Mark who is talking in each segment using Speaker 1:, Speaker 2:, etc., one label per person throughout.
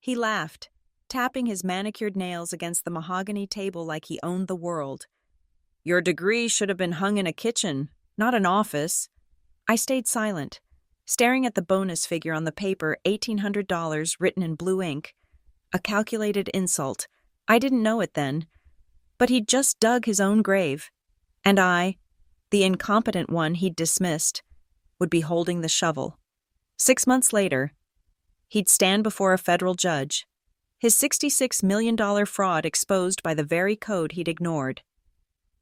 Speaker 1: He laughed, tapping his manicured nails against the mahogany table like he owned the world. "Your degree should have been hung in a kitchen, not an office." I stayed silent, staring at the bonus figure on the paper, $1,800 written in blue ink. A calculated insult. I didn't know it then. But he'd just dug his own grave. And I, the incompetent one he'd dismissed, would be holding the shovel. 6 months later, he'd stand before a federal judge, his $66 million fraud exposed by the very code he'd ignored.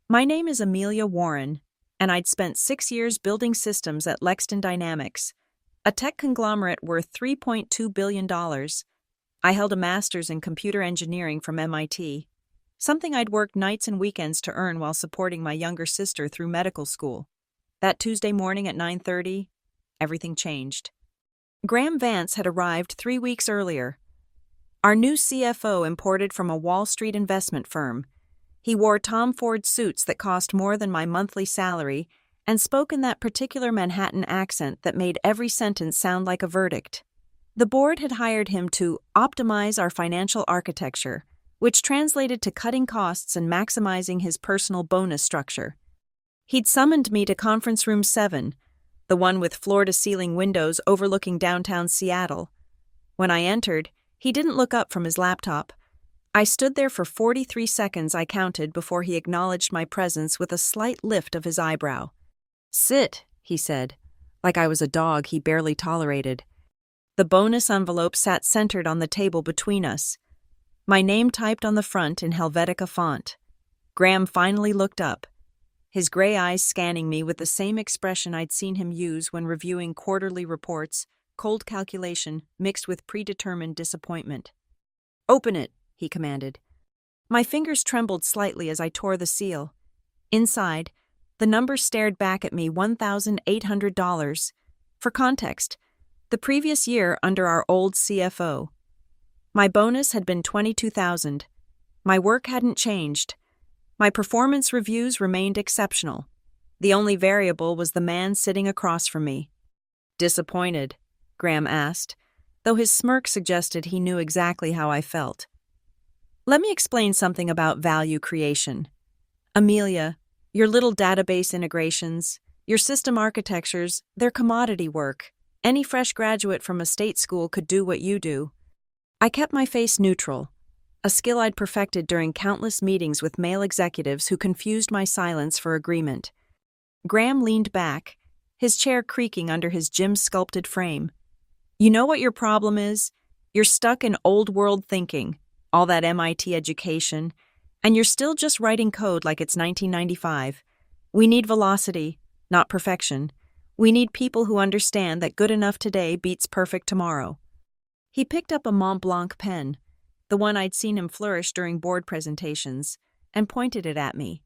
Speaker 1: My name is Amelia Warren, and I'd spent 6 years building systems at Lexington Dynamics, a tech conglomerate worth $3.2 billion. I held a master's in computer engineering from MIT, something I'd worked nights and weekends to earn while supporting my younger sister through medical school. That Tuesday morning at 9:30, everything changed. Graham Vance had arrived 3 weeks earlier. Our new CFO imported from a Wall Street investment firm. He wore Tom Ford suits that cost more than my monthly salary and spoke in that particular Manhattan accent that made every sentence sound like a verdict. The board had hired him to optimize our financial architecture, which translated to cutting costs and maximizing his personal bonus structure. He'd summoned me to Conference Room 7, the one with floor-to-ceiling windows overlooking downtown Seattle. When I entered, he didn't look up from his laptop. I stood there for 43 seconds, I counted, before he acknowledged my presence with a slight lift of his eyebrow. "Sit," he said, like I was a dog he barely tolerated. The bonus envelope sat centered on the table between us, my name typed on the front in Helvetica font. Graham finally looked up, his gray eyes scanning me with the same expression I'd seen him use when reviewing quarterly reports, cold calculation mixed with predetermined disappointment. "Open it," he commanded. My fingers trembled slightly as I tore the seal. Inside, the number stared back at me, $1,800. For context, the previous year under our old CFO. My bonus had been $22,000. My work hadn't changed. My performance reviews remained exceptional. The only variable was the man sitting across from me. "Disappointed?" Graham asked, though his smirk suggested he knew exactly how I felt. "Let me explain something about value creation. Amelia, your little database integrations, your system architectures, they're commodity work. Any fresh graduate from a state school could do what you do." I kept my face neutral, a skill I'd perfected during countless meetings with male executives who confused my silence for agreement. Graham leaned back, his chair creaking under his gym-sculpted frame. "You know what your problem is? You're stuck in old-world thinking, all that MIT education, and you're still just writing code like it's 1995. We need velocity, not perfection. We need people who understand that good enough today beats perfect tomorrow." He picked up a Mont Blanc pen, the one I'd seen him flourish during board presentations, and pointed it at me.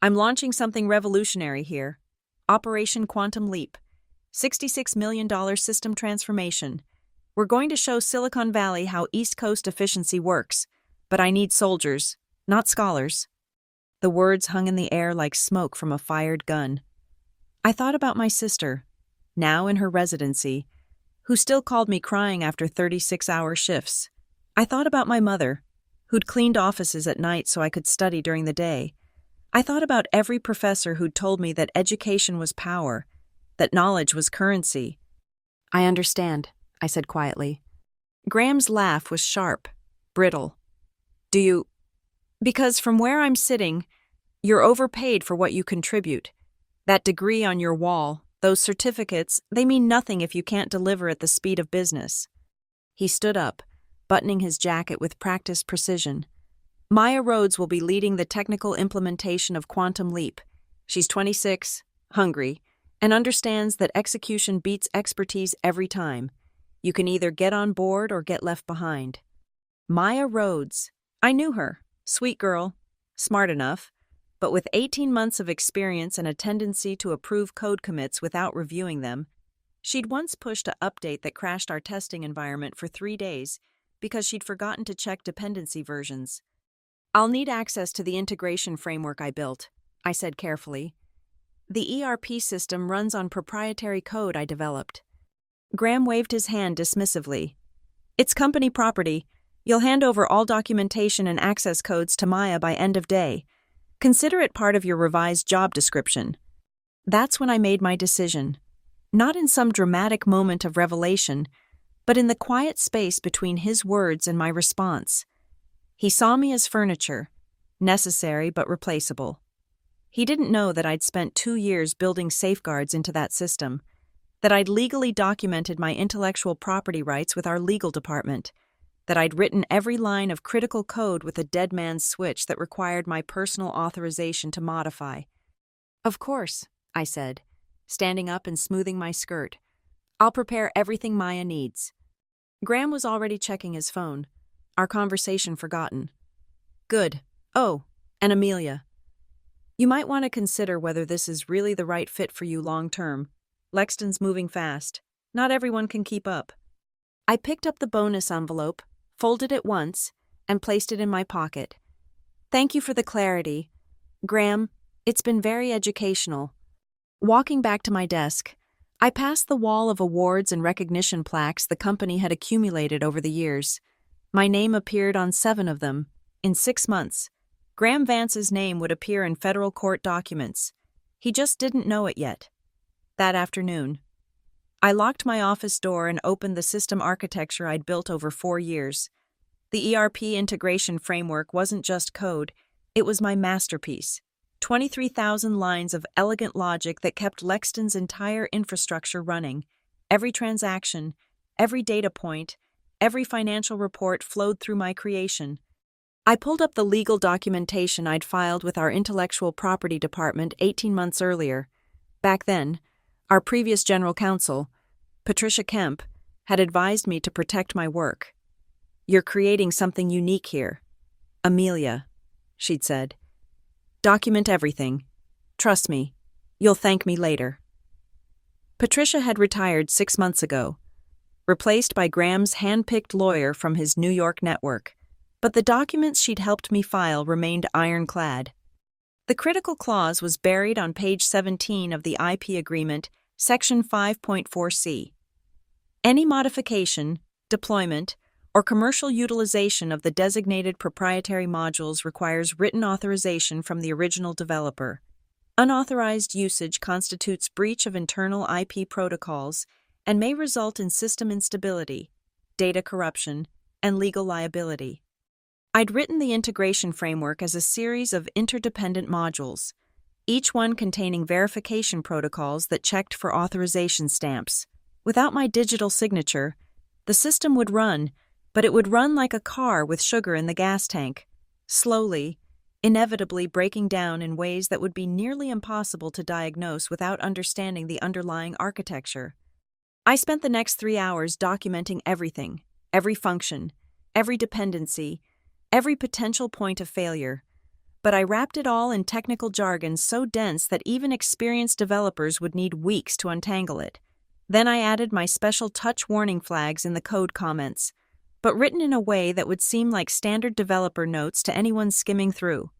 Speaker 1: "I'm launching something revolutionary here. Operation Quantum Leap. $66 million system transformation. We're going to show Silicon Valley how East Coast efficiency works, but I need soldiers, not scholars." The words hung in the air like smoke from a fired gun. I thought about my sister, now in her residency, who still called me crying after 36-hour shifts. I thought about my mother, who'd cleaned offices at night so I could study during the day. I thought about every professor who'd told me that education was power, that knowledge was currency. "I understand," I said quietly. Graham's laugh was sharp, brittle. "Do you? Because from where I'm sitting, you're overpaid for what you contribute. That degree on your wall, those certificates, they mean nothing if you can't deliver at the speed of business." He stood up, buttoning his jacket with practiced precision. "Maya Rhodes will be leading the technical implementation of Quantum Leap. She's 26, hungry, and understands that execution beats expertise every time. You can either get on board or get left behind." Maya Rhodes. I knew her. Sweet girl. Smart enough. But with 18 months of experience and a tendency to approve code commits without reviewing them, she'd once pushed an update that crashed our testing environment for 3 days because she'd forgotten to check dependency versions. "I'll need access to the integration framework I built," I said carefully. "The ERP system runs on proprietary code I developed." Graham waved his hand dismissively. It's company property. You'll hand over all documentation and access codes to Maya by end of day. Consider it part of your revised job description. That's when I made my decision. Not in some dramatic moment of revelation, but in the quiet space between his words and my response. He saw me as furniture, necessary but replaceable. He didn't know that I'd spent 2 years building safeguards into that system, that I'd legally documented my intellectual property rights with our legal department, that I'd written every line of critical code with a dead man's switch that required my personal authorization to modify. "Of course," I said, standing up and smoothing my skirt. "I'll prepare everything Maya needs." Graham was already checking his phone, our conversation forgotten. "Good. Oh, and Amelia. You might want to consider whether this is really the right fit for you long term. Lexton's moving fast. Not everyone can keep up." I picked up the bonus envelope, folded it once, and placed it in my pocket. "Thank you for the clarity. Graham, it's been very educational." Walking back to my desk, I passed the wall of awards and recognition plaques the company had accumulated over the years. My name appeared on 7 of them. In 6 months, Graham Vance's name would appear in federal court documents. He just didn't know it yet. That afternoon, I locked my office door and opened the system architecture I'd built over 4 years. The ERP integration framework wasn't just code, it was my masterpiece. 23,000 lines of elegant logic that kept Lexton's entire infrastructure running. Every transaction, every data point, every financial report flowed through my creation. I pulled up the legal documentation I'd filed with our intellectual property department 18 months earlier. Back then, our previous general counsel, Patricia Kemp, had advised me to protect my work. "You're creating something unique here. Amelia," she'd said. "Document everything. Trust me, you'll thank me later." Patricia had retired 6 months ago, replaced by Graham's hand-picked lawyer from his New York network, but the documents she'd helped me file remained ironclad. The critical clause was buried on page 17 of the IP agreement, section 5.4c. Any modification, deployment, or commercial utilization of the designated proprietary modules requires written authorization from the original developer. Unauthorized usage constitutes breach of internal IP protocols and may result in system instability, data corruption, and legal liability. I'd written the integration framework as a series of interdependent modules, each one containing verification protocols that checked for authorization stamps. Without my digital signature, the system would run, but it would run like a car with sugar in the gas tank, slowly, inevitably breaking down in ways that would be nearly impossible to diagnose without understanding the underlying architecture. I spent the next 3 hours documenting everything, every function, every dependency, every potential point of failure, but I wrapped it all in technical jargon so dense that even experienced developers would need weeks to untangle it. Then I added my special touch warning flags in the code comments, but written in a way that would seem like standard developer notes to anyone skimming through.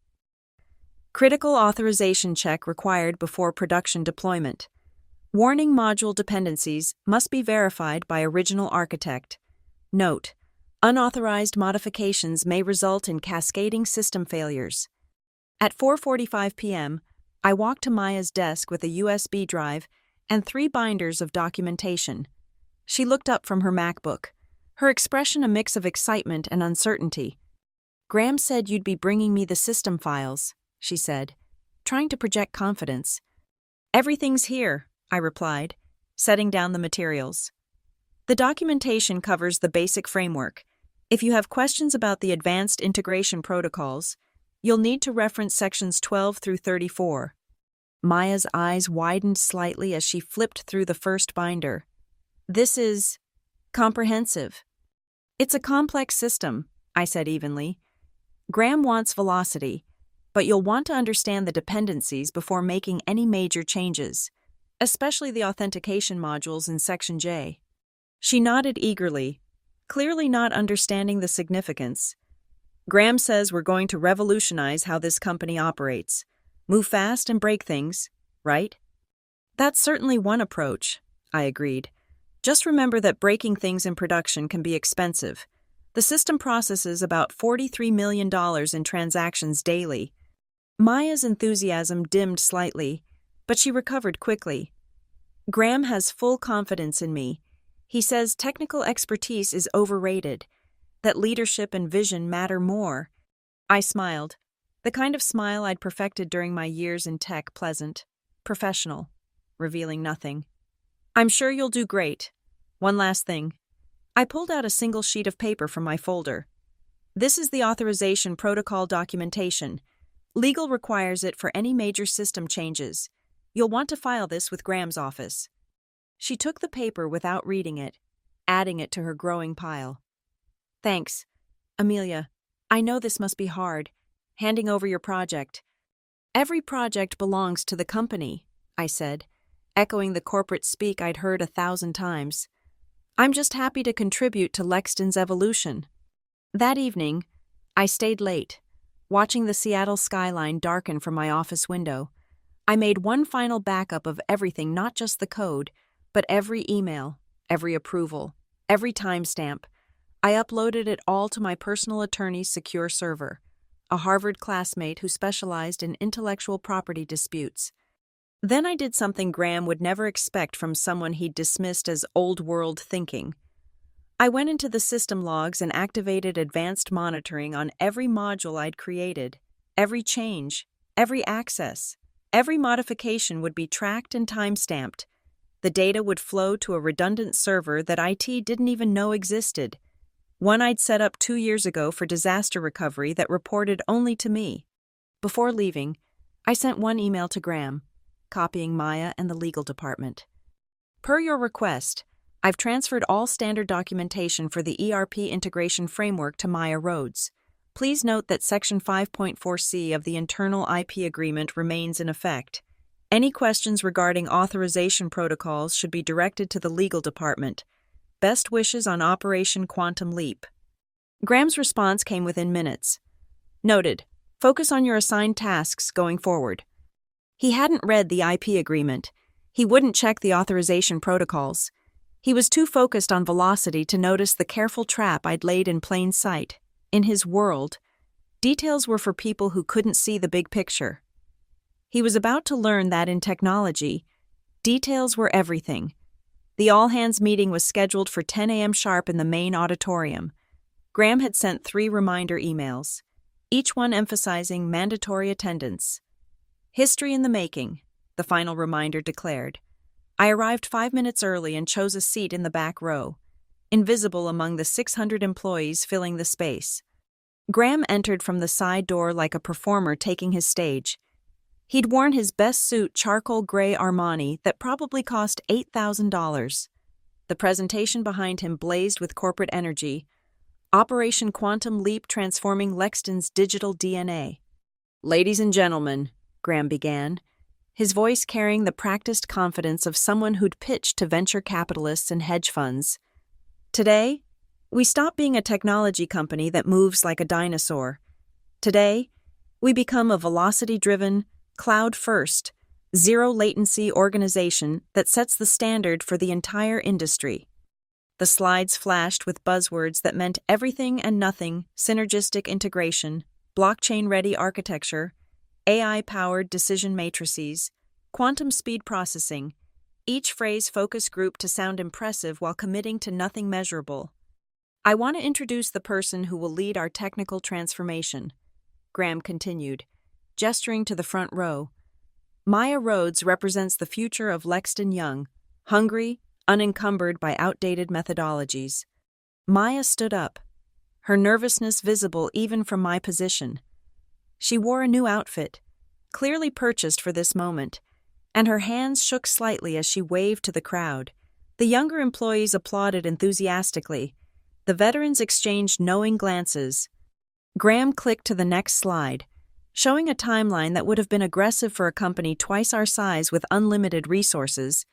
Speaker 1: Critical authorization check required before production deployment. Warning module dependencies must be verified by original architect. Note: unauthorized modifications may result in cascading system failures. At 4:45 p.m., I walked to Maya's desk with a USB drive and 3 binders of documentation. She looked up from her MacBook, her expression a mix of excitement and uncertainty. "Graham said you'd be bringing me the system files," she said, trying to project confidence. "Everything's here," I replied, setting down the materials. "The documentation covers the basic framework. If you have questions about the advanced integration protocols, you'll need to reference sections 12 through 34. Maya's eyes widened slightly as she flipped through the first binder. "This is comprehensive." "It's a complex system," I said evenly. "Graham wants velocity, but you'll want to understand the dependencies before making any major changes, especially the authentication modules in Section J." She nodded eagerly, clearly not understanding the significance. "Graham says we're going to revolutionize how this company operates. Move fast and break things, right?" "That's certainly one approach," I agreed. Just remember that breaking things in production can be expensive. The system processes about $43 million in transactions daily. Maya's enthusiasm dimmed slightly, but she recovered quickly. Graham has full confidence in me. He says technical expertise is overrated, that leadership and vision matter more. I smiled, the kind of smile I'd perfected during my years in tech, pleasant, professional, revealing nothing. I'm sure you'll do great. One last thing. I pulled out a single sheet of paper from my folder. This is the authorization protocol documentation. Legal requires it for any major system changes. You'll want to file this with Graham's office. She took the paper without reading it, adding it to her growing pile. Thanks, Amelia. I know this must be hard, handing over your project. Every project belongs to the company, I said, echoing the corporate speak I'd heard 1,000 times. I'm just happy to contribute to Lexton's evolution. That evening, I stayed late, watching the Seattle skyline darken from my office window. I made one final backup of everything, not just the code, but every email, every approval, every timestamp. I uploaded it all to my personal attorney's secure server, a Harvard classmate who specialized in intellectual property disputes. Then I did something Graham would never expect from someone he'd dismissed as old-world thinking. I went into the system logs and activated advanced monitoring on every module I'd created. Every change, every access, every modification would be tracked and timestamped. The data would flow to a redundant server that IT didn't even know existed, one I'd set up 2 years ago for disaster recovery that reported only to me. Before leaving, I sent one email to Graham, copying Maya and the legal department. Per your request, I've transferred all standard documentation for the ERP integration framework to Maya Rhodes. Please note that Section 5.4c of the internal IP agreement remains in effect. Any questions regarding authorization protocols should be directed to the legal department. Best wishes on Operation Quantum Leap. Graham's response came within minutes. Noted. Focus on your assigned tasks going forward. He hadn't read the IP agreement. He wouldn't check the authorization protocols. He was too focused on velocity to notice the careful trap I'd laid in plain sight. In his world, details were for people who couldn't see the big picture. He was about to learn that in technology, details were everything. The all-hands meeting was scheduled for 10 a.m. sharp in the main auditorium. Graham had sent 3 reminder emails, each one emphasizing mandatory attendance. History in the making, the final reminder declared. I arrived 5 minutes early and chose a seat in the back row, invisible among the 600 employees filling the space. Graham entered from the side door like a performer taking his stage. He'd worn his best suit, charcoal gray Armani, that probably cost $8,000. The presentation behind him blazed with corporate energy. Operation Quantum Leap transforming Lexton's digital DNA. Ladies and gentlemen, Graham began, his voice carrying the practiced confidence of someone who'd pitched to venture capitalists and hedge funds. Today, we stop being a technology company that moves like a dinosaur. Today, we become a velocity-driven, cloud-first, zero-latency organization that sets the standard for the entire industry. The slides flashed with buzzwords that meant everything and nothing, synergistic integration, blockchain-ready architecture, AI-powered decision matrices, quantum speed processing. Each phrase focus grouped to sound impressive while committing to nothing measurable. I want to introduce the person who will lead our technical transformation, Graham continued, gesturing to the front row. Maya Rhodes represents the future of Lexton Young, hungry, unencumbered by outdated methodologies. Maya stood up, her nervousness visible even from my position. She wore a new outfit, clearly purchased for this moment, and her hands shook slightly as she waved to the crowd. The younger employees applauded enthusiastically. The veterans exchanged knowing glances. Graham clicked to the next slide, showing a timeline that would have been aggressive for a company twice our size with unlimited resources.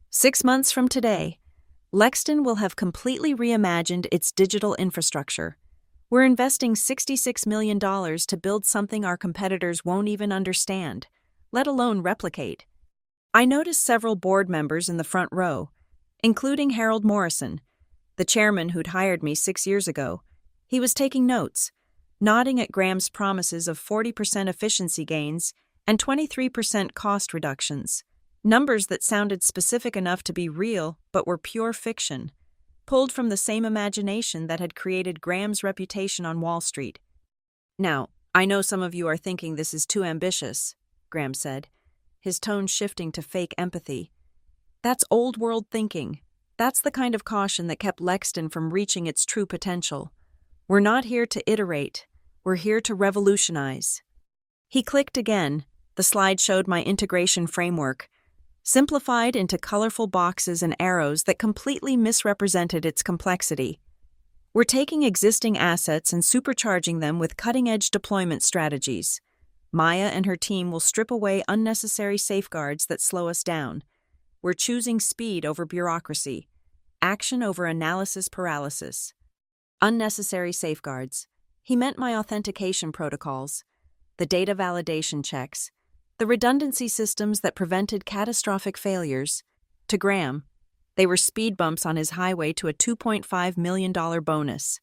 Speaker 1: 6 months from today, Lexton will have completely reimagined its digital infrastructure. We're investing $66 million to build something our competitors won't even understand, let alone replicate. I noticed several board members in the front row, including Harold Morrison, the chairman who'd hired me 6 years ago. He was taking notes, nodding at Graham's promises of 40% efficiency gains and 23% cost reductions, numbers that sounded specific enough to be real but were pure fiction, pulled from the same imagination that had created Graham's reputation on Wall Street. "Now, I know some of you are thinking this is too ambitious," Graham said, his tone shifting to fake empathy. "That's old-world thinking. That's the kind of caution that kept Lexton from reaching its true potential. We're not here to iterate. We're here to revolutionize." He clicked again. The slide showed my integration framework, simplified into colorful boxes and arrows that completely misrepresented its complexity. "We're taking existing assets and supercharging them with cutting-edge deployment strategies. Maya and her team will strip away unnecessary safeguards that slow us down. We're choosing speed over bureaucracy, action over analysis paralysis." Unnecessary safeguards. He meant my authentication protocols, the data validation checks, the redundancy systems that prevented catastrophic failures. To Graham, they were speed bumps on his highway to a $2.5 million bonus.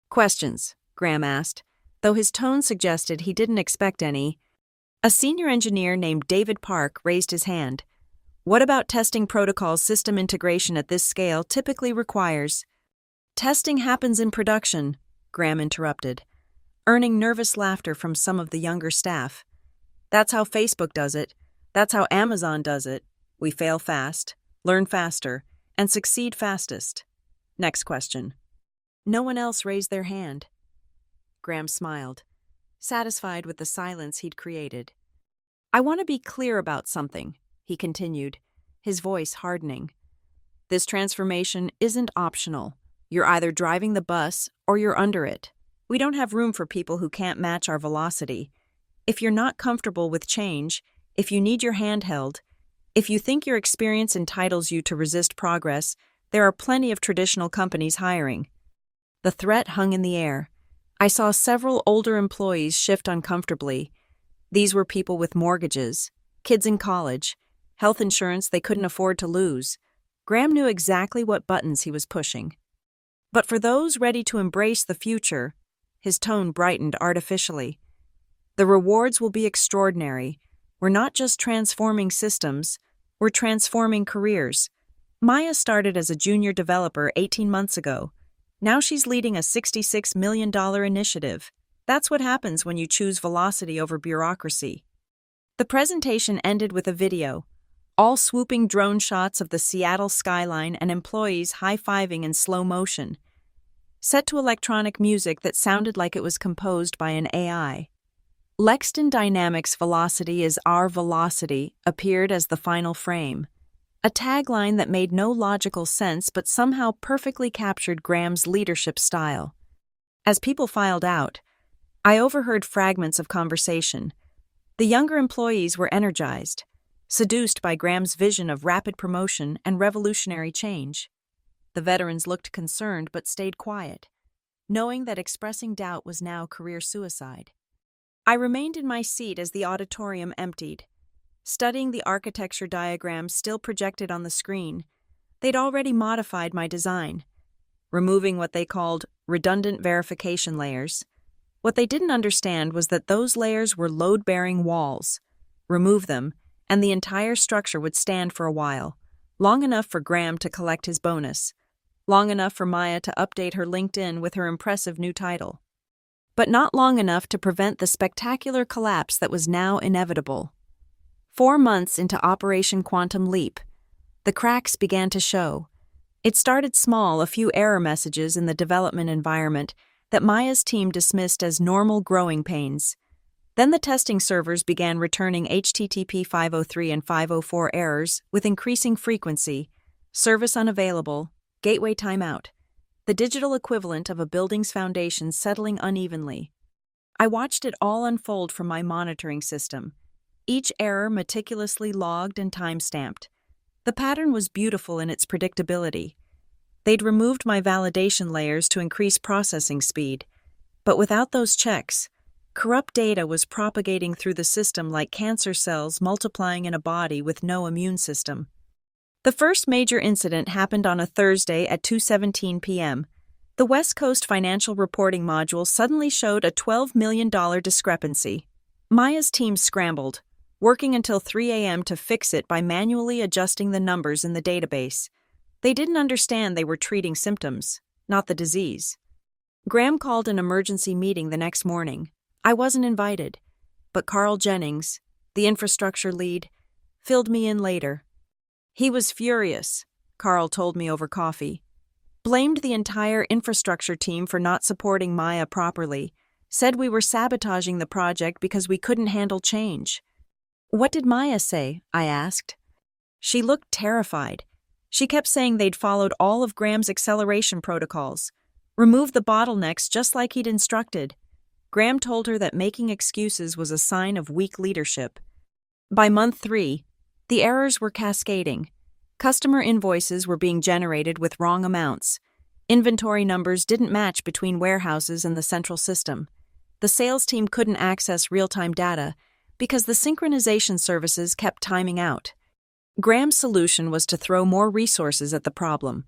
Speaker 1: "Questions?" Graham asked, though his tone suggested he didn't expect any. A senior engineer named David Park raised his hand. "What about testing protocols system integration at this scale typically requires?" "Testing happens in production," Graham interrupted, earning nervous laughter from some of the younger staff. "That's how Facebook does it. That's how Amazon does it. We fail fast, learn faster, and succeed fastest." Next question. No one else raised their hand. Graham smiled, satisfied with the silence he'd created. "I want to be clear about something," he continued, his voice hardening. "This transformation isn't optional. You're either driving the bus or you're under it. We don't have room for people who can't match our velocity. If you're not comfortable with change, if you need your hand held, if you think your experience entitles you to resist progress, there are plenty of traditional companies hiring." The threat hung in the air. I saw several older employees shift uncomfortably. These were people with mortgages, kids in college, health insurance they couldn't afford to lose. Graham knew exactly what buttons he was pushing. But for those ready to embrace the future, his tone brightened artificially. "The rewards will be extraordinary. We're not just transforming systems, we're transforming careers." Maya started as a junior developer 18 months ago. Now she's leading a $66 million initiative. That's what happens when you choose velocity over bureaucracy. The presentation ended with a video, all swooping drone shots of the Seattle skyline and employees high-fiving in slow motion, set to electronic music that sounded like it was composed by an AI. "Lexton Dynamics Velocity is our velocity" appeared as the final frame, a tagline that made no logical sense but somehow perfectly captured Graham's leadership style. As people filed out, I overheard fragments of conversation. The younger employees were energized, seduced by Graham's vision of rapid promotion and revolutionary change. The veterans looked concerned but stayed quiet, knowing that expressing doubt was now career suicide. I remained in my seat as the auditorium emptied, studying the architecture diagrams still projected on the screen. They'd already modified my design, removing what they called redundant verification layers. What they didn't understand was that those layers were load-bearing walls. Remove them, and the entire structure would stand for a while, long enough for Graham to collect his bonus, long enough for Maya to update her LinkedIn with her impressive new title, but not long enough to prevent the spectacular collapse that was now inevitable. 4 months into Operation Quantum Leap, the cracks began to show. It started small, a few error messages in the development environment that Maya's team dismissed as normal growing pains. Then the testing servers began returning HTTP 503 and 504 errors with increasing frequency, service unavailable, gateway timeout, the digital equivalent of a building's foundation settling unevenly. I watched it all unfold from my monitoring system, each error meticulously logged and time-stamped. The pattern was beautiful in its predictability. They'd removed my validation layers to increase processing speed, but without those checks, corrupt data was propagating through the system like cancer cells multiplying in a body with no immune system. The first major incident happened on a Thursday at 2:17 p.m. The West Coast Financial Reporting module suddenly showed a $12 million discrepancy. Maya's team scrambled, working until 3 a.m. to fix it by manually adjusting the numbers in the database. They didn't understand they were treating symptoms, not the disease. Graham called an emergency meeting the next morning. I wasn't invited, but Carl Jennings, the infrastructure lead, filled me in later. He was furious, Carl told me over coffee. Blamed the entire infrastructure team for not supporting Maya properly, said we were sabotaging the project because we couldn't handle change. What did Maya say? I asked. She looked terrified. She kept saying they'd followed all of Graham's acceleration protocols, removed the bottlenecks just like he'd instructed. Graham told her that making excuses was a sign of weak leadership. By month 3, the errors were cascading. Customer invoices were being generated with wrong amounts. Inventory numbers didn't match between warehouses and the central system. The sales team couldn't access real-time data because the synchronization services kept timing out. Graham's solution was to throw more resources at the problem.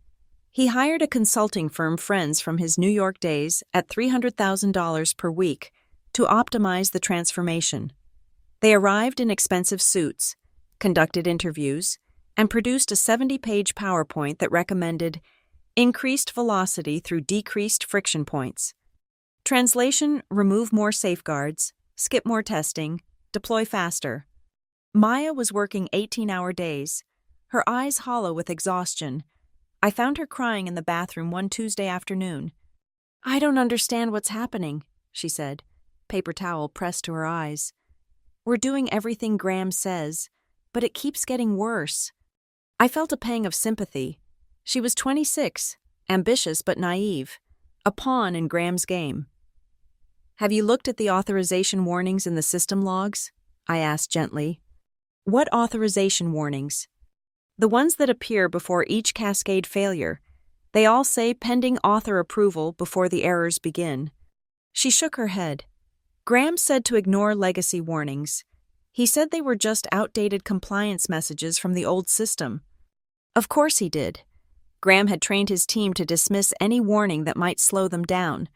Speaker 1: He hired a consulting firm, friends from his New York days, at $300,000 per week to optimize the transformation. They arrived in expensive suits, conducted interviews, and produced a 70-page PowerPoint that recommended increased velocity through decreased friction points. Translation: remove more safeguards, skip more testing, deploy faster. Maya was working 18-hour days, her eyes hollow with exhaustion. I found her crying in the bathroom one Tuesday afternoon. I don't understand what's happening, she said, paper towel pressed to her eyes. We're doing everything Graham says, but it keeps getting worse. I felt a pang of sympathy. She was 26, ambitious but naive, a pawn in Graham's game. Have you looked at the authorization warnings in the system logs? I asked gently. What authorization warnings? The ones that appear before each cascade failure. They all say pending author approval before the errors begin. She shook her head. Graham said to ignore legacy warnings. He said they were just outdated compliance messages from the old system. Of course he did. Graham had trained his team to dismiss any warning that might slow them down,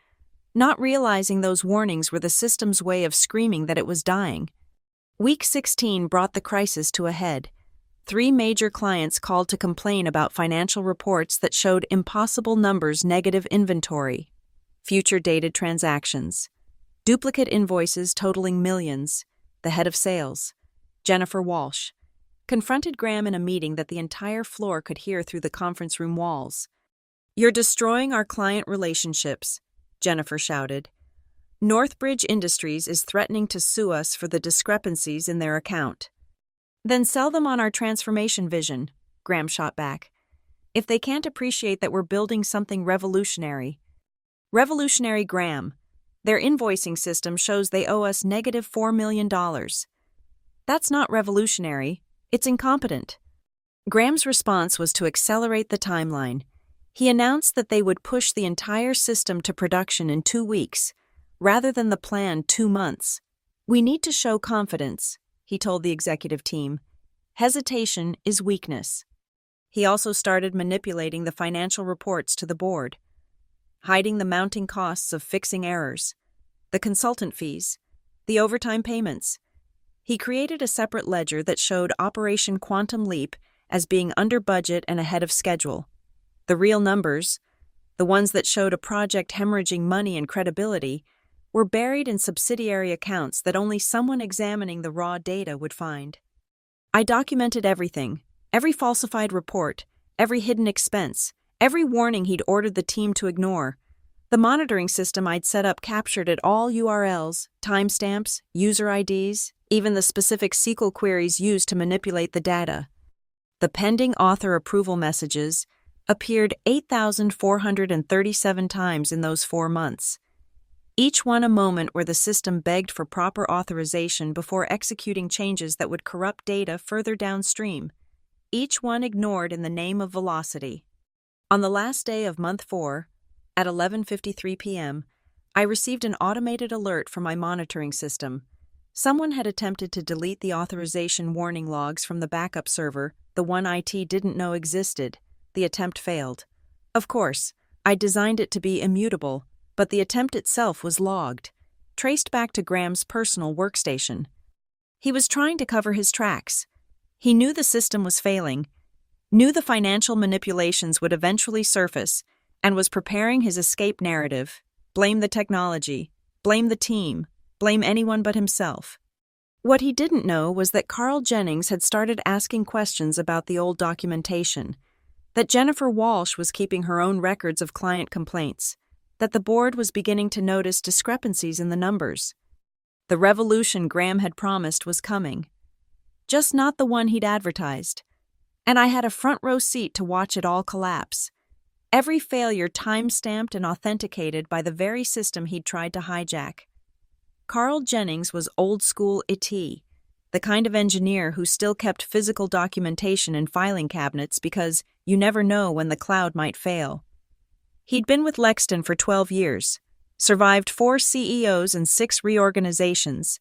Speaker 1: not realizing those warnings were the system's way of screaming that it was dying. Week 16 brought the crisis to a head. 3 major clients called to complain about financial reports that showed impossible numbers, negative inventory, future-dated transactions, duplicate invoices totaling millions. The head of sales, Jennifer Walsh, confronted Graham in a meeting that the entire floor could hear through the conference room walls. You're destroying our client relationships, Jennifer shouted. Northbridge Industries is threatening to sue us for the discrepancies in their account. Then sell them on our transformation vision, Graham shot back. If they can't appreciate that we're building something revolutionary. Revolutionary, Graham. Their invoicing system shows they owe us negative $4 million. That's not revolutionary, it's incompetent. Graham's response was to accelerate the timeline. He announced that they would push the entire system to production in 2 weeks, rather than the planned 2 months. We need to show confidence, he told the executive team. Hesitation is weakness. He also started manipulating the financial reports to the board, hiding the mounting costs of fixing errors, the consultant fees, the overtime payments. He created a separate ledger that showed Operation Quantum Leap as being under budget and ahead of schedule. The real numbers, the ones that showed a project hemorrhaging money and credibility, were buried in subsidiary accounts that only someone examining the raw data would find. I documented everything, every falsified report, every hidden expense, every warning he'd ordered the team to ignore. The monitoring system I'd set up captured it all: URLs, timestamps, user IDs, even the specific SQL queries used to manipulate the data. The pending author approval messages appeared 8,437 times in those 4 months. Each one a moment where the system begged for proper authorization before executing changes that would corrupt data further downstream. Each one ignored in the name of velocity. On the last day of month 4, at 11:53 p.m., I received an automated alert from my monitoring system. Someone had attempted to delete the authorization warning logs from the backup server, the one IT didn't know existed. The attempt failed. Of course, I designed it to be immutable, but the attempt itself was logged, traced back to Graham's personal workstation. He was trying to cover his tracks. He knew the system was failing, knew the financial manipulations would eventually surface, and was preparing his escape narrative. Blame the technology, blame the team, blame anyone but himself. What he didn't know was that Carl Jennings had started asking questions about the old documentation, that Jennifer Walsh was keeping her own records of client complaints, that the board was beginning to notice discrepancies in the numbers. The revolution Graham had promised was coming, just not the one he'd advertised. And I had a front-row seat to watch it all collapse. Every failure time-stamped and authenticated by the very system he'd tried to hijack. Carl Jennings was old-school IT, the kind of engineer who still kept physical documentation in filing cabinets because you never know when the cloud might fail. He'd been with Lexton for 12 years, survived 4 CEOs and 6 reorganizations.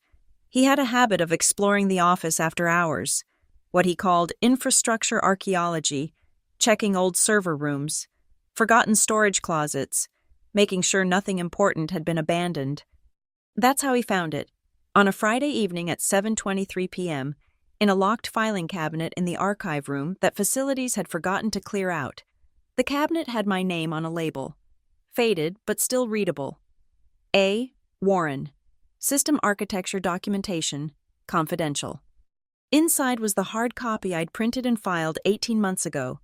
Speaker 1: He had a habit of exploring the office after hours, what he called infrastructure archaeology, checking old server rooms, forgotten storage closets, making sure nothing important had been abandoned. That's how he found it, on a Friday evening at 7:23 p.m., in a locked filing cabinet in the archive room that facilities had forgotten to clear out. The cabinet had my name on a label, faded but still readable. A. Warren, System Architecture Documentation, Confidential. Inside was the hard copy I'd printed and filed 18 months ago,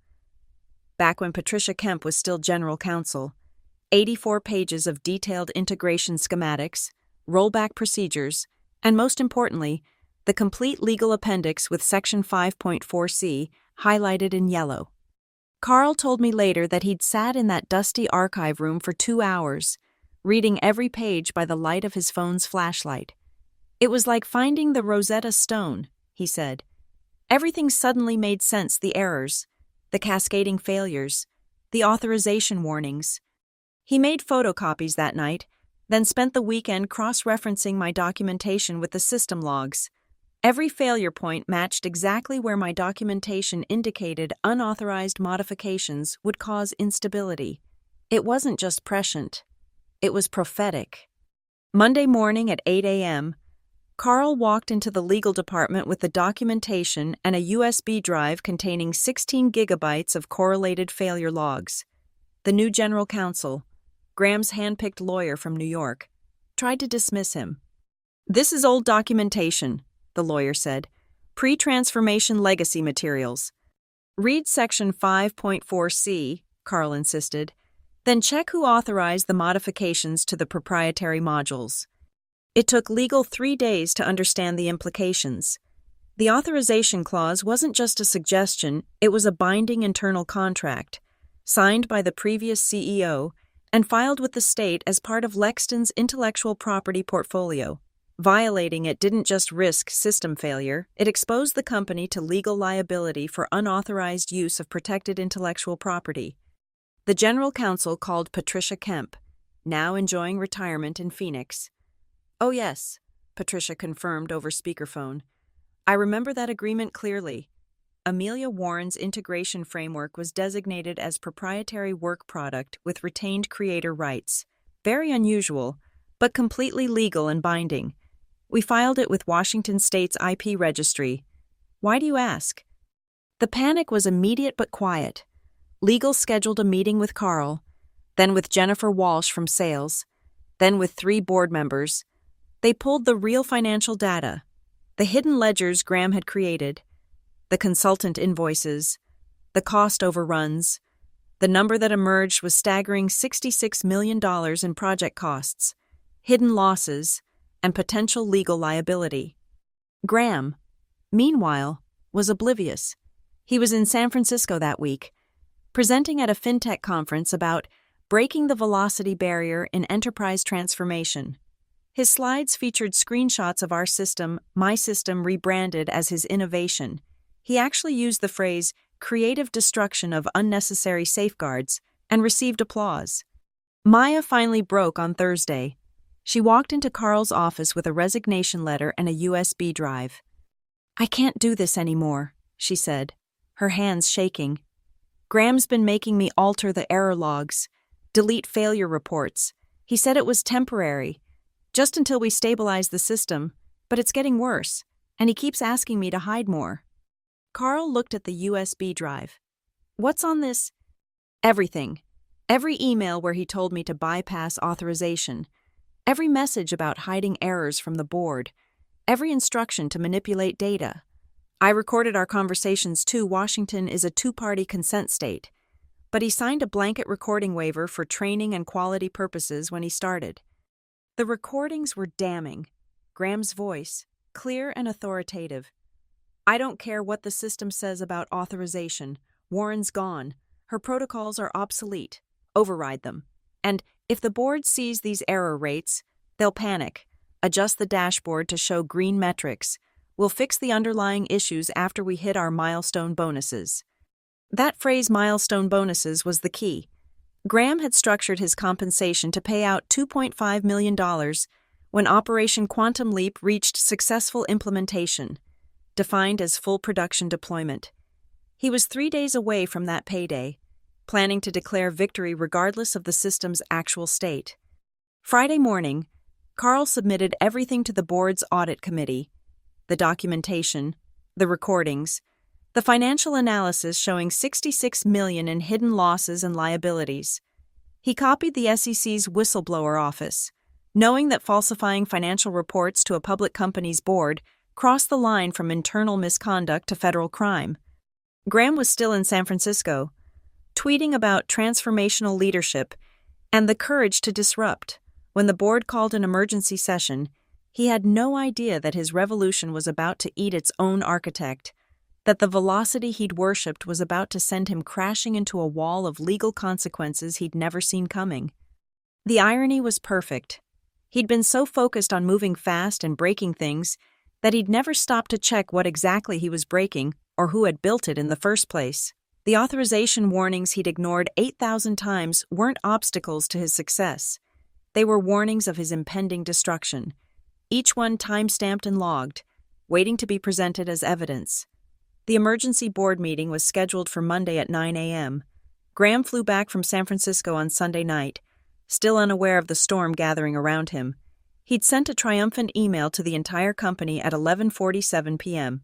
Speaker 1: back when Patricia Kemp was still general counsel. 84 pages of detailed integration schematics, rollback procedures, and most importantly, the complete legal appendix with Section 5.4c highlighted in yellow. Carl told me later that he'd sat in that dusty archive room for 2 hours, reading every page by the light of his phone's flashlight. It was like finding the Rosetta Stone, he said. Everything suddenly made sense: the errors, the cascading failures, the authorization warnings. He made photocopies that night, then spent the weekend cross-referencing my documentation with the system logs. Every failure point matched exactly where my documentation indicated unauthorized modifications would cause instability. It wasn't just prescient. It was prophetic. Monday morning at 8 a.m., Carl walked into the legal department with the documentation and a USB drive containing 16 gigabytes of correlated failure logs. The new general counsel, Graham's hand-picked lawyer from New York, tried to dismiss him. "This is old documentation," the lawyer said. "Pre-transformation legacy materials." "Read Section 5.4c, Carl insisted. "Then check who authorized the modifications to the proprietary modules." It took legal 3 days to understand the implications. The authorization clause wasn't just a suggestion, it was a binding internal contract, signed by the previous CEO and filed with the state as part of Lexton's intellectual property portfolio. Violating it didn't just risk system failure, it exposed the company to legal liability for unauthorized use of protected intellectual property. The general counsel called Patricia Kemp, now enjoying retirement in Phoenix. "Oh yes," Patricia confirmed over speakerphone. "I remember that agreement clearly. Amelia Warren's integration framework was designated as proprietary work product with retained creator rights. Very unusual, but completely legal and binding. We filed it with Washington State's IP registry. Why do you ask?" The panic was immediate but quiet. Legal scheduled a meeting with Carl, then with Jennifer Walsh from sales, then with 3 board members. They pulled the real financial data, the hidden ledgers Graham had created, the consultant invoices, the cost overruns. The number that emerged was staggering $66 million in project costs, hidden losses, and potential legal liability. Graham, meanwhile, was oblivious. He was in San Francisco that week, presenting at a fintech conference about breaking the velocity barrier in enterprise transformation. His slides featured screenshots of our system, my system rebranded as his innovation. He actually used the phrase creative destruction of unnecessary safeguards and received applause. Maya finally broke on Thursday. She walked into Carl's office with a resignation letter and a USB drive. "I can't do this anymore," she said, her hands shaking. "Graham's been making me alter the error logs, delete failure reports. He said it was temporary, just until we stabilize the system, but it's getting worse, and he keeps asking me to hide more." Carl looked at the USB drive. "What's on this?" "Everything. Every email where he told me to bypass authorization. Every message about hiding errors from the board. Every instruction to manipulate data. I recorded our conversations too. Washington is a two-party consent state. But he signed a blanket recording waiver for training and quality purposes when he started." The recordings were damning. Graham's voice, clear and authoritative. "I don't care what the system says about authorization. Warren's gone. Her protocols are obsolete. Override them. And if the board sees these error rates, they'll panic. Adjust the dashboard to show green metrics. We'll fix the underlying issues after we hit our milestone bonuses." That phrase, milestone bonuses, was the key. Graham had structured his compensation to pay out $2.5 million when Operation Quantum Leap reached successful implementation, defined as full production deployment. He was 3 days away from that payday, planning to declare victory regardless of the system's actual state. Friday morning, Carl submitted everything to the board's audit committee: the documentation, the recordings, the financial analysis showing $66 million in hidden losses and liabilities. He copied the SEC's whistleblower office, knowing that falsifying financial reports to a public company's board crossed the line from internal misconduct to federal crime. Graham was still in San Francisco, tweeting about transformational leadership and the courage to disrupt. When the board called an emergency session, he had no idea that his revolution was about to eat its own architect, that the velocity he'd worshipped was about to send him crashing into a wall of legal consequences he'd never seen coming. The irony was perfect. He'd been so focused on moving fast and breaking things that he'd never stopped to check what exactly he was breaking or who had built it in the first place. The authorization warnings he'd ignored 8,000 times weren't obstacles to his success. They were warnings of his impending destruction, each one time-stamped and logged, waiting to be presented as evidence. The emergency board meeting was scheduled for Monday at 9 a.m. Graham flew back from San Francisco on Sunday night, still unaware of the storm gathering around him. He'd sent a triumphant email to the entire company at 11:47 p.m.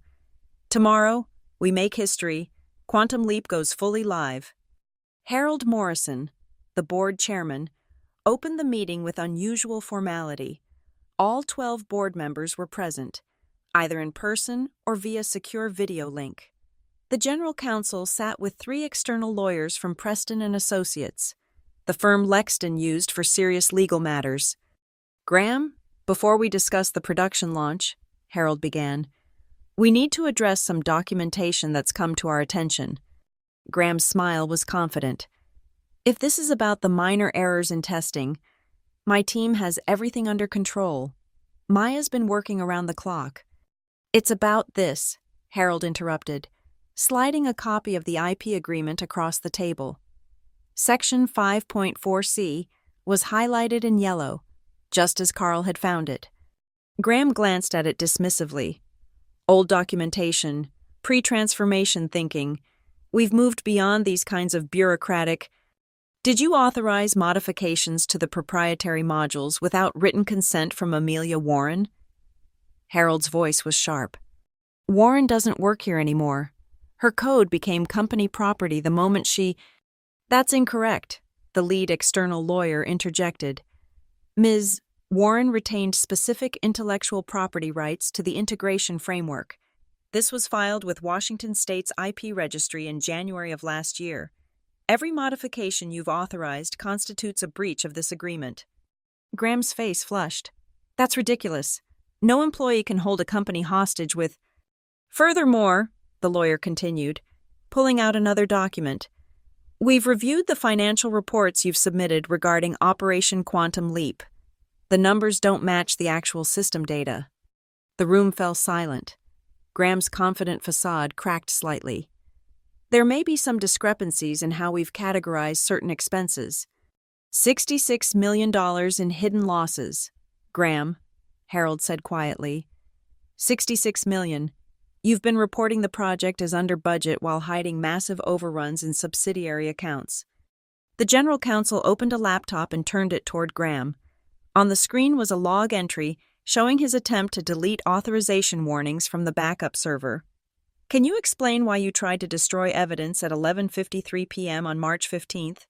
Speaker 1: "Tomorrow, we make history. Quantum Leap goes fully live." Harold Morrison, the board chairman, opened the meeting with unusual formality. All 12 board members were present, either in person or via secure video link. The general counsel sat with 3 external lawyers from Preston and Associates, the firm Lexton used for serious legal matters. "Graham, before we discuss the production launch," Harold began, "we need to address some documentation that's come to our attention." Graham's smile was confident. "If this is about the minor errors in testing, my team has everything under control. Maya's been working around the clock." "It's about this," Harold interrupted, sliding a copy of the IP agreement across the table. Section 5.4c was highlighted in yellow, just as Carl had found it. Graham glanced at it dismissively. "Old documentation, pre-transformation thinking. We've moved beyond these kinds of bureaucratic—" "Did you authorize modifications to the proprietary modules without written consent from Amelia Warren?" Harold's voice was sharp. "Warren doesn't work here anymore. Her code became company property the moment she—" "That's incorrect," the lead external lawyer interjected. "Ms. Warren retained specific intellectual property rights to the integration framework. This was filed with Washington State's IP registry in January of last year. Every modification you've authorized constitutes a breach of this agreement." Graham's face flushed. "That's ridiculous. No employee can hold a company hostage with—" "Furthermore," the lawyer continued, pulling out another document, "we've reviewed the financial reports you've submitted regarding Operation Quantum Leap. The numbers don't match the actual system data." The room fell silent. Graham's confident facade cracked slightly. "There may be some discrepancies in how we've categorized certain expenses. $66 million in hidden losses. Graham, Harold said quietly. 66 million. You've been reporting the project as under budget while hiding massive overruns in subsidiary accounts. The general counsel opened a laptop and turned it toward Graham. On the screen was a log entry showing his attempt to delete authorization warnings from the backup server. Can you explain why you tried to destroy evidence at 11:53 p.m. on March 15th?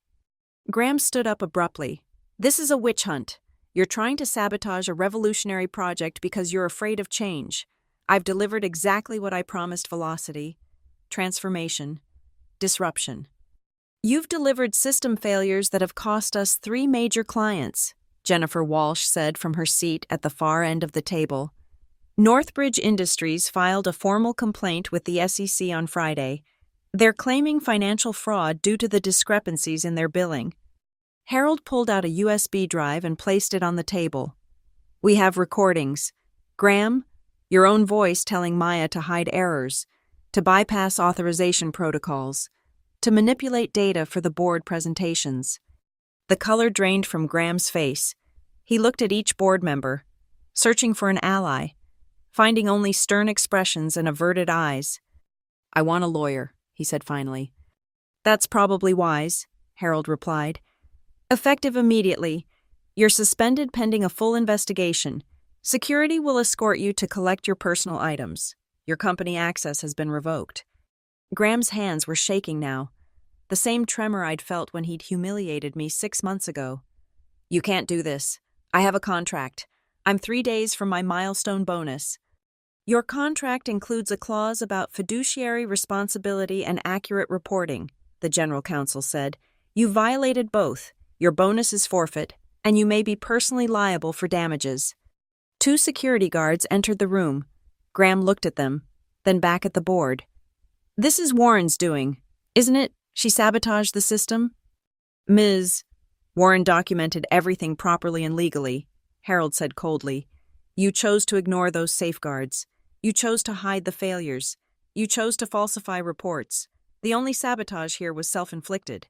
Speaker 1: Graham stood up abruptly. This is a witch hunt. You're trying to sabotage a revolutionary project because you're afraid of change. I've delivered exactly what I promised: velocity, transformation, disruption. You've delivered system failures that have cost us 3 major clients, Jennifer Walsh said from her seat at the far end of the table. Northbridge Industries filed a formal complaint with the SEC on Friday. They're claiming financial fraud due to the discrepancies in their billing. Harold pulled out a USB drive and placed it on the table. We have recordings. Graham, your own voice telling Maya to hide errors, to bypass authorization protocols, to manipulate data for the board presentations. The color drained from Graham's face. He looked at each board member, searching for an ally, finding only stern expressions and averted eyes. I want a lawyer, he said finally. That's probably wise, Harold replied. Effective immediately. You're suspended pending a full investigation. Security will escort you to collect your personal items. Your company access has been revoked. Graham's hands were shaking now, the same tremor I'd felt when he'd humiliated me 6 months ago. You can't do this. I have a contract. I'm 3 days from my milestone bonus. Your contract includes a clause about fiduciary responsibility and accurate reporting, the general counsel said. You violated both. Your bonus is forfeit, and you may be personally liable for damages. 2 security guards entered the room. Graham looked at them, then back at the board. This is Warren's doing, isn't it? She sabotaged the system? Ms. Warren documented everything properly and legally, Harold said coldly. You chose to ignore those safeguards. You chose to hide the failures. You chose to falsify reports. The only sabotage here was self-inflicted.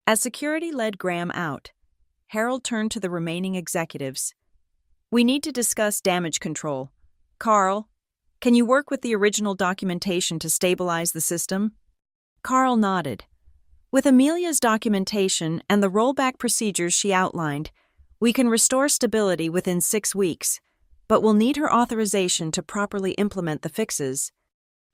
Speaker 1: As security led Graham out, Harold turned to the remaining executives. We need to discuss damage control. Carl, can you work with the original documentation to stabilize the system? Carl nodded. With Amelia's documentation and the rollback procedures she outlined, we can restore stability within 6 weeks, but we'll need her authorization to properly implement the fixes.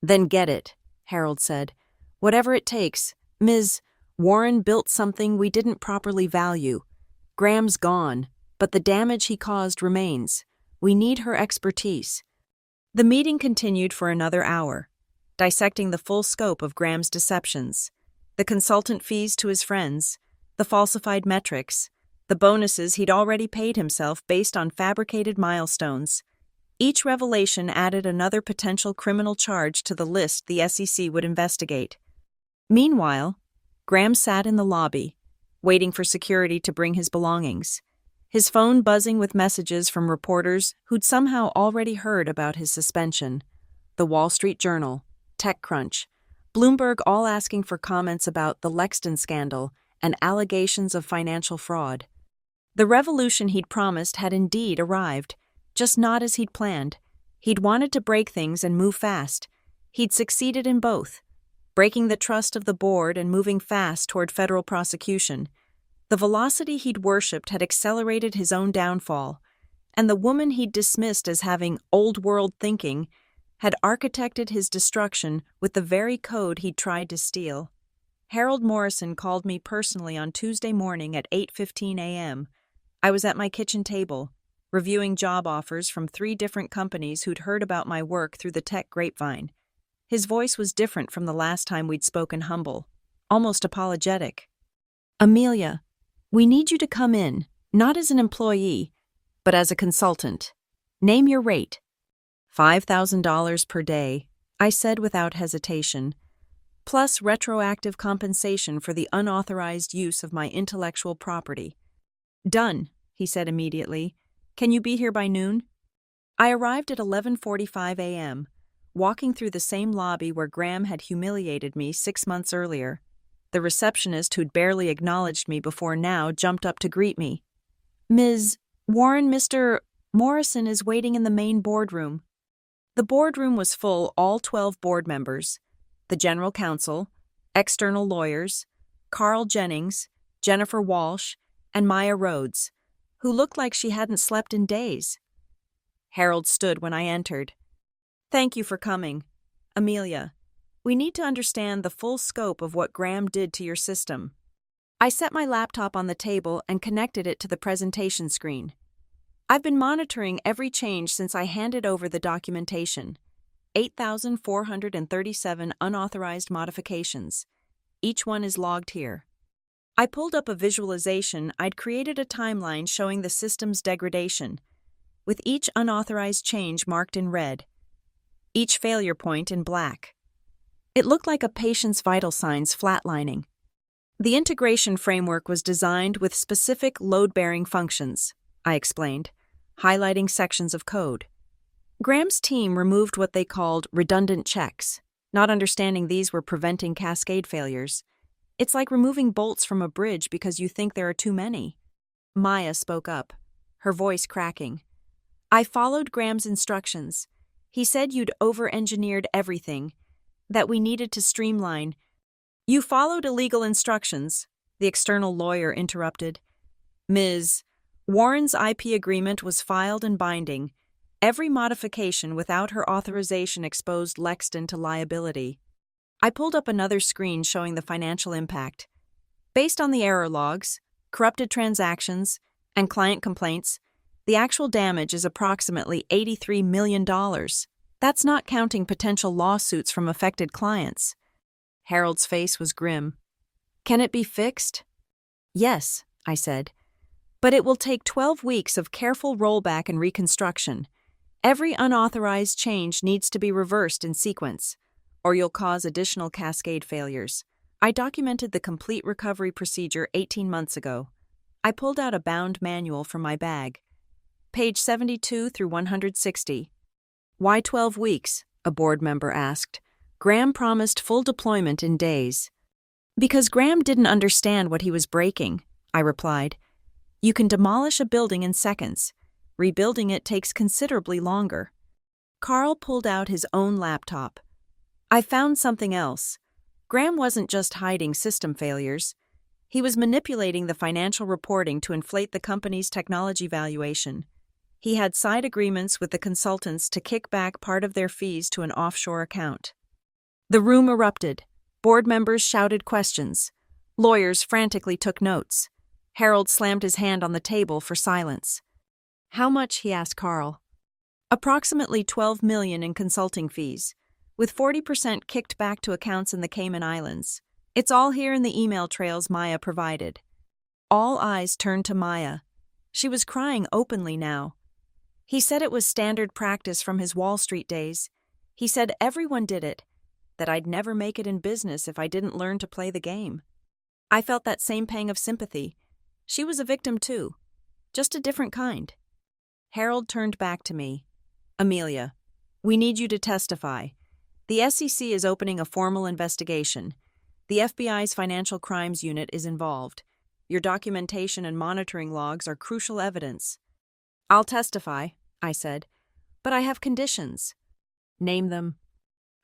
Speaker 1: Then get it, Harold said. Whatever it takes. Ms. Warren built something we didn't properly value. Graham's gone, but the damage he caused remains. We need her expertise. The meeting continued for another hour, dissecting the full scope of Graham's deceptions, the consultant fees to his friends, the falsified metrics, the bonuses he'd already paid himself based on fabricated milestones. Each revelation added another potential criminal charge to the list the SEC would investigate. Meanwhile, Graham sat in the lobby, waiting for security to bring his belongings, his phone buzzing with messages from reporters who'd somehow already heard about his suspension. The Wall Street Journal, TechCrunch, Bloomberg all asking for comments about the Lexton scandal and allegations of financial fraud. The revolution he'd promised had indeed arrived, just not as he'd planned. He'd wanted to break things and move fast. He'd succeeded in both, breaking the trust of the board and moving fast toward federal prosecution. The velocity he'd worshipped had accelerated his own downfall, and the woman he'd dismissed as having old-world thinking had architected his destruction with the very code he'd tried to steal. Harold Morrison called me personally on Tuesday morning at 8:15 a.m. I was at my kitchen table, reviewing job offers from 3 different companies who'd heard about my work through the tech grapevine. His voice was different from the last time we'd spoken, humble, almost apologetic. Amelia, we need you to come in, not as an employee, but as a consultant. Name your rate. $5,000 per day, I said without hesitation, plus retroactive compensation for the unauthorized use of my intellectual property. Done, he said immediately. Can you be here by noon? I arrived at 11:45 a.m., walking through the same lobby where Graham had humiliated me 6 months earlier. The receptionist who'd barely acknowledged me before now jumped up to greet me. Ms. Warren, Mr. Morrison is waiting in the main boardroom. The boardroom was full, all 12 board members, the general counsel, external lawyers, Carl Jennings, Jennifer Walsh, and Maya Rhodes, who looked like she hadn't slept in days. Harold stood when I entered. "Thank you for coming. Amelia, we need to understand the full scope of what Graham did to your system." I set my laptop on the table and connected it to the presentation screen. "I've been monitoring every change since I handed over the documentation. 8,437 unauthorized modifications. Each one is logged here." I pulled up a visualization. I'd created a timeline showing the system's degradation, with each unauthorized change marked in red, each failure point in black. It looked like a patient's vital signs flatlining. The integration framework was designed with specific load-bearing functions, I explained, highlighting sections of code. Graham's team removed what they called redundant checks, not understanding these were preventing cascade failures. It's like removing bolts from a bridge because you think there are too many. Maya spoke up, her voice cracking. "I followed Graham's instructions. He said you'd over-engineered everything, that we needed to streamline." "You followed illegal instructions," the external lawyer interrupted. "Ms. Warren's IP agreement was filed and binding. Every modification without her authorization exposed Lexton to liability." I pulled up another screen showing the financial impact. Based on the error logs, corrupted transactions, and client complaints, the actual damage is approximately $83 million. That's not counting potential lawsuits from affected clients. Harold's face was grim. "Can it be fixed?" "Yes," I said. "But it will take 12 weeks of careful rollback and reconstruction. Every unauthorized change needs to be reversed in sequence, or you'll cause additional cascade failures." I documented the complete recovery procedure 18 months ago. I pulled out a bound manual from my bag. Page 72 through 160. "Why 12 weeks?" a board member asked. "Graham promised full deployment in days." "Because Graham didn't understand what he was breaking," I replied. "You can demolish a building in seconds. Rebuilding it takes considerably longer." Carl pulled out his own laptop. "I found something else. Graham wasn't just hiding system failures. He was manipulating the financial reporting to inflate the company's technology valuation. He had side agreements with the consultants to kick back part of their fees to an offshore account." The room erupted. Board members shouted questions. Lawyers frantically took notes. Harold slammed his hand on the table for silence. "How much?" he asked Carl. "Approximately $12 million in consulting fees, with 40% kicked back to accounts in the Cayman Islands. It's all here in the email trails Maya provided." All eyes turned to Maya. She was crying openly now. "He said it was standard practice from his Wall Street days. He said everyone did it, that I'd never make it in business if I didn't learn to play the game." I felt that same pang of sympathy. She was a victim too, just a different kind. Harold turned back to me. "Amelia, we need you to testify. The SEC is opening a formal investigation. The FBI's Financial Crimes Unit is involved. Your documentation and monitoring logs are crucial evidence." "I'll testify," I said, "but I have conditions." "Name them."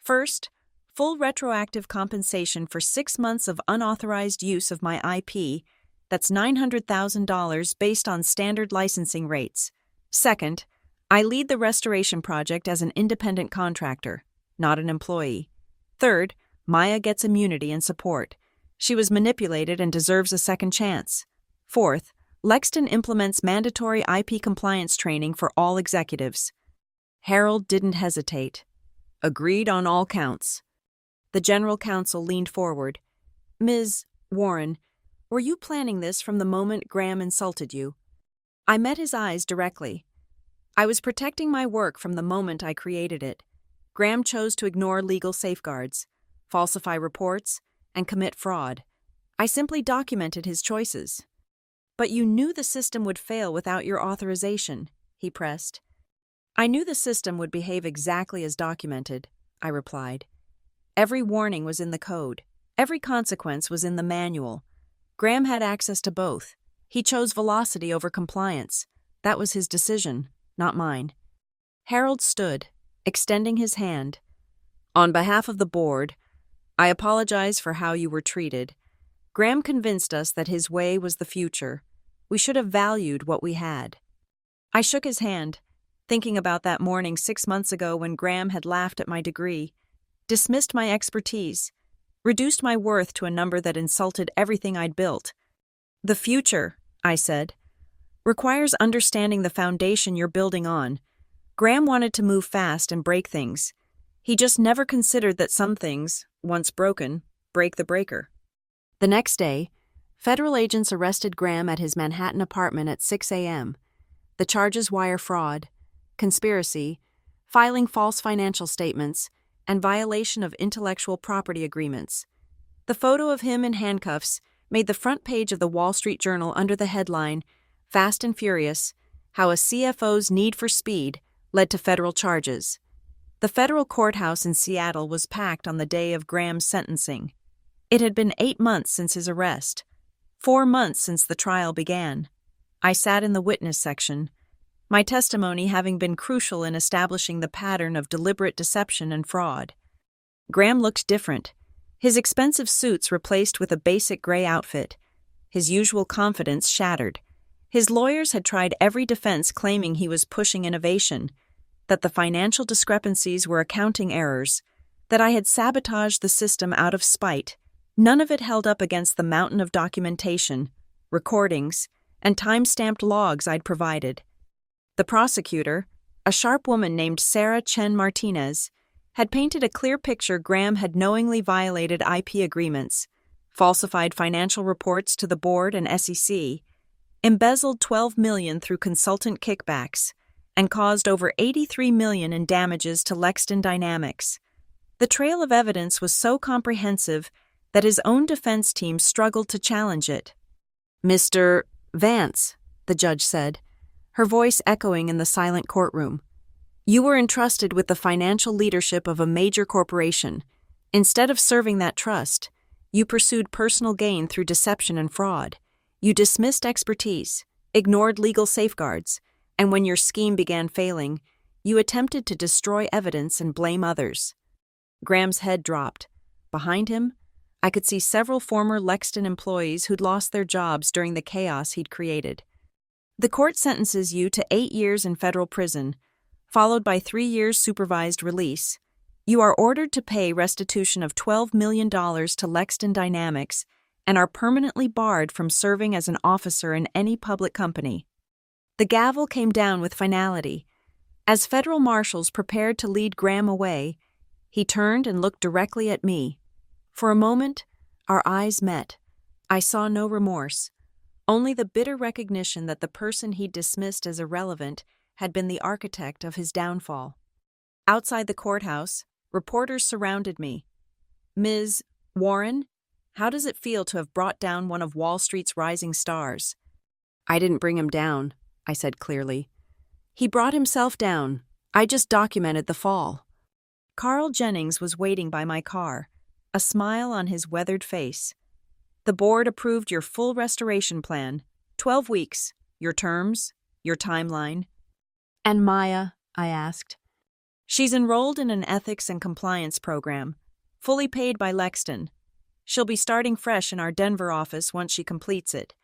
Speaker 1: "First, full retroactive compensation for 6 months of unauthorized use of my IP. That's $900,000 based on standard licensing rates. Second, I lead the restoration project as an independent contractor, not an employee. Third, Maya gets immunity and support. She was manipulated and deserves a second chance. Fourth, Lexton implements mandatory IP compliance training for all executives." Harold didn't hesitate. "Agreed on all counts." The general counsel leaned forward. "Ms. Warren, were you planning this from the moment Graham insulted you?" I met his eyes directly. "I was protecting my work from the moment I created it. Graham chose to ignore legal safeguards, falsify reports, and commit fraud. I simply documented his choices." "But you knew the system would fail without your authorization," he pressed. "I knew the system would behave exactly as documented," I replied. "Every warning was in the code. Every consequence was in the manual. Graham had access to both. He chose velocity over compliance. That was his decision." not mine. Harold stood, extending his hand. On behalf of the board, I apologize for how you were treated. Graham convinced us that his way was the future. We should have valued what we had. I shook his hand, thinking about that morning 6 months ago when Graham had laughed at my degree, dismissed my expertise, reduced my worth to a number that insulted everything I'd built. The future, I said, requires understanding the foundation you're building on. Graham wanted to move fast and break things. He just never considered that some things, once broken, break the breaker. The next day, federal agents arrested Graham at his Manhattan apartment at 6 a.m. The charges: wire fraud, conspiracy, filing false financial statements, and violation of intellectual property agreements. The photo of him in handcuffs made the front page of the Wall Street Journal under the headline, "Fast and Furious: How a CFO's Need for Speed Led to Federal Charges." The federal courthouse in Seattle was packed on the day of Graham's sentencing. It had been 8 months since his arrest, 4 months since the trial began. I sat in the witness section, my testimony having been crucial in establishing the pattern of deliberate deception and fraud. Graham looked different, his expensive suits replaced with a basic gray outfit, his usual confidence shattered. His lawyers had tried every defense claiming he was pushing innovation, that the financial discrepancies were accounting errors, that I had sabotaged the system out of spite. None of it held up against the mountain of documentation, recordings, and time-stamped logs I'd provided. The prosecutor, a sharp woman named Sarah Chen Martinez, had painted a clear picture Graham had knowingly violated IP agreements, falsified financial reports to the board and SEC, embezzled $12 million through consultant kickbacks, and caused over $83 million in damages to Lexington Dynamics. The trail of evidence was so comprehensive that his own defense team struggled to challenge it. "Mr. Vance," the judge said, her voice echoing in the silent courtroom, "you were entrusted with the financial leadership of a major corporation. Instead of serving that trust, you pursued personal gain through deception and fraud. You dismissed expertise, ignored legal safeguards, and when your scheme began failing, you attempted to destroy evidence and blame others." Graham's head dropped. Behind him, I could see several former Lexington employees who'd lost their jobs during the chaos he'd created. "The court sentences you to 8 years in federal prison, followed by 3 years supervised release. You are ordered to pay restitution of $12 million to Lexington Dynamics and are permanently barred from serving as an officer in any public company." The gavel came down with finality. As federal marshals prepared to lead Graham away, he turned and looked directly at me. For a moment, our eyes met. I saw no remorse, only the bitter recognition that the person he'd dismissed as irrelevant had been the architect of his downfall. Outside the courthouse, reporters surrounded me. "Ms. Warren, how does it feel to have brought down one of Wall Street's rising stars?" "I didn't bring him down," I said clearly. "He brought himself down. I just documented the fall." Carl Jennings was waiting by my car, a smile on his weathered face. "The board approved your full restoration plan. 12 weeks. Your terms, your timeline." "And Maya?" I asked. "She's enrolled in an ethics and compliance program, fully paid by Lexington. She'll be starting fresh in our Denver office once she completes it.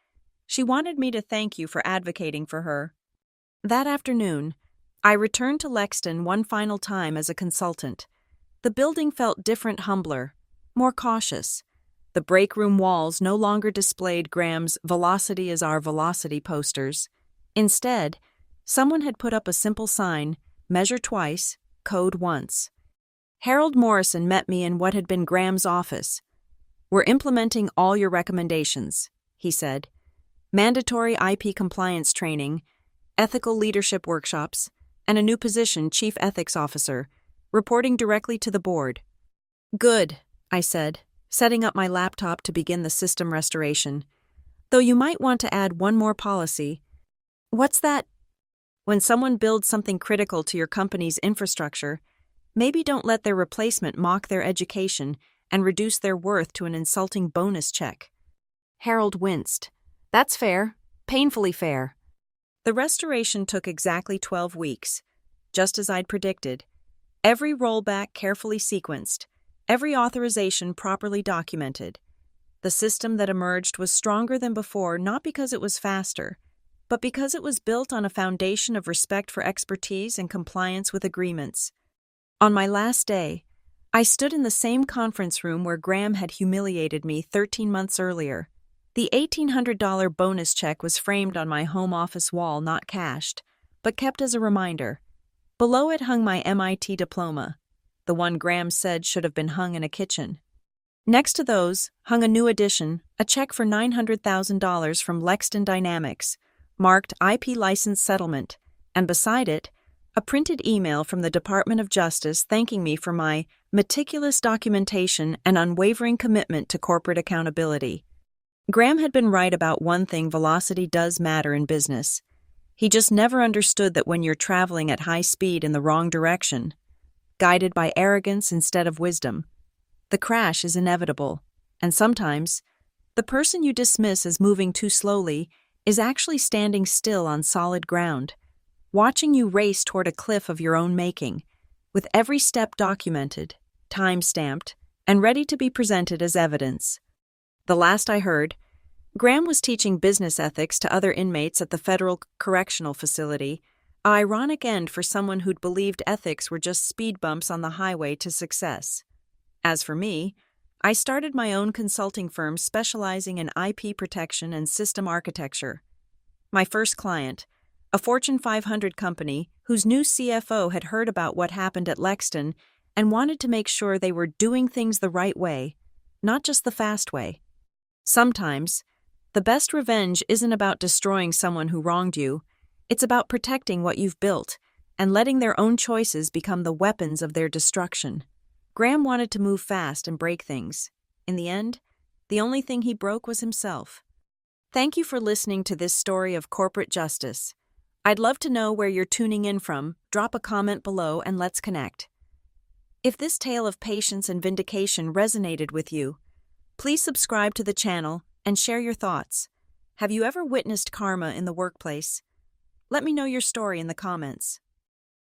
Speaker 1: She wanted me to thank you for advocating for her." That afternoon, I returned to Lexington one final time as a consultant. The building felt different, humbler, more cautious. The break room walls no longer displayed Graham's "Velocity is our velocity" posters. Instead, someone had put up a simple sign, "Measure twice, code once." Harold Morrison met me in what had been Graham's office. "We're implementing all your recommendations," he said. "Mandatory IP compliance training, ethical leadership workshops, and a new position, Chief Ethics Officer, reporting directly to the board." "Good," I said, setting up my laptop to begin the system restoration. "Though you might want to add one more policy." "What's that?" "When someone builds something critical to your company's infrastructure, maybe don't let their replacement mock their education and reduce their worth to an insulting bonus check." Harold winced. "That's fair. Painfully fair." The restoration took exactly 12 weeks, just as I'd predicted. Every rollback carefully sequenced, every authorization properly documented. The system that emerged was stronger than before, not because it was faster, but because it was built on a foundation of respect for expertise and compliance with agreements. On my last day, I stood in the same conference room where Graham had humiliated me 13 months earlier. The $1,800 bonus check was framed on my home office wall, not cashed, but kept as a reminder. Below it hung my MIT diploma, the one Graham said should have been hung in a kitchen. Next to those hung a new addition, a check for $900,000 from Lexington Dynamics, marked IP license settlement, and beside it, a printed email from the Department of Justice thanking me for my meticulous documentation and unwavering commitment to corporate accountability. Graham had been right about one thing: velocity does matter in business. He just never understood that when you're traveling at high speed in the wrong direction, guided by arrogance instead of wisdom, the crash is inevitable, and sometimes, the person you dismiss as moving too slowly is actually standing still on solid ground, watching you race toward a cliff of your own making, with every step documented, time-stamped, and ready to be presented as evidence. The last I heard, Graham was teaching business ethics to other inmates at the Federal Correctional Facility, an ironic end for someone who'd believed ethics were just speed bumps on the highway to success. As for me, I started my own consulting firm specializing in IP protection and system architecture. My first client, a Fortune 500 company whose new CFO had heard about what happened at Lexington and wanted to make sure they were doing things the right way, not just the fast way. Sometimes, the best revenge isn't about destroying someone who wronged you, it's about protecting what you've built and letting their own choices become the weapons of their destruction. Graham wanted to move fast and break things. In the end, the only thing he broke was himself. Thank you for listening to this story of corporate justice. I'd love to know where you're tuning in from. Drop a comment below and let's connect. If this tale of patience and vindication resonated with you, please subscribe to the channel and share your thoughts. Have you ever witnessed karma in the workplace? Let me know your story in the comments.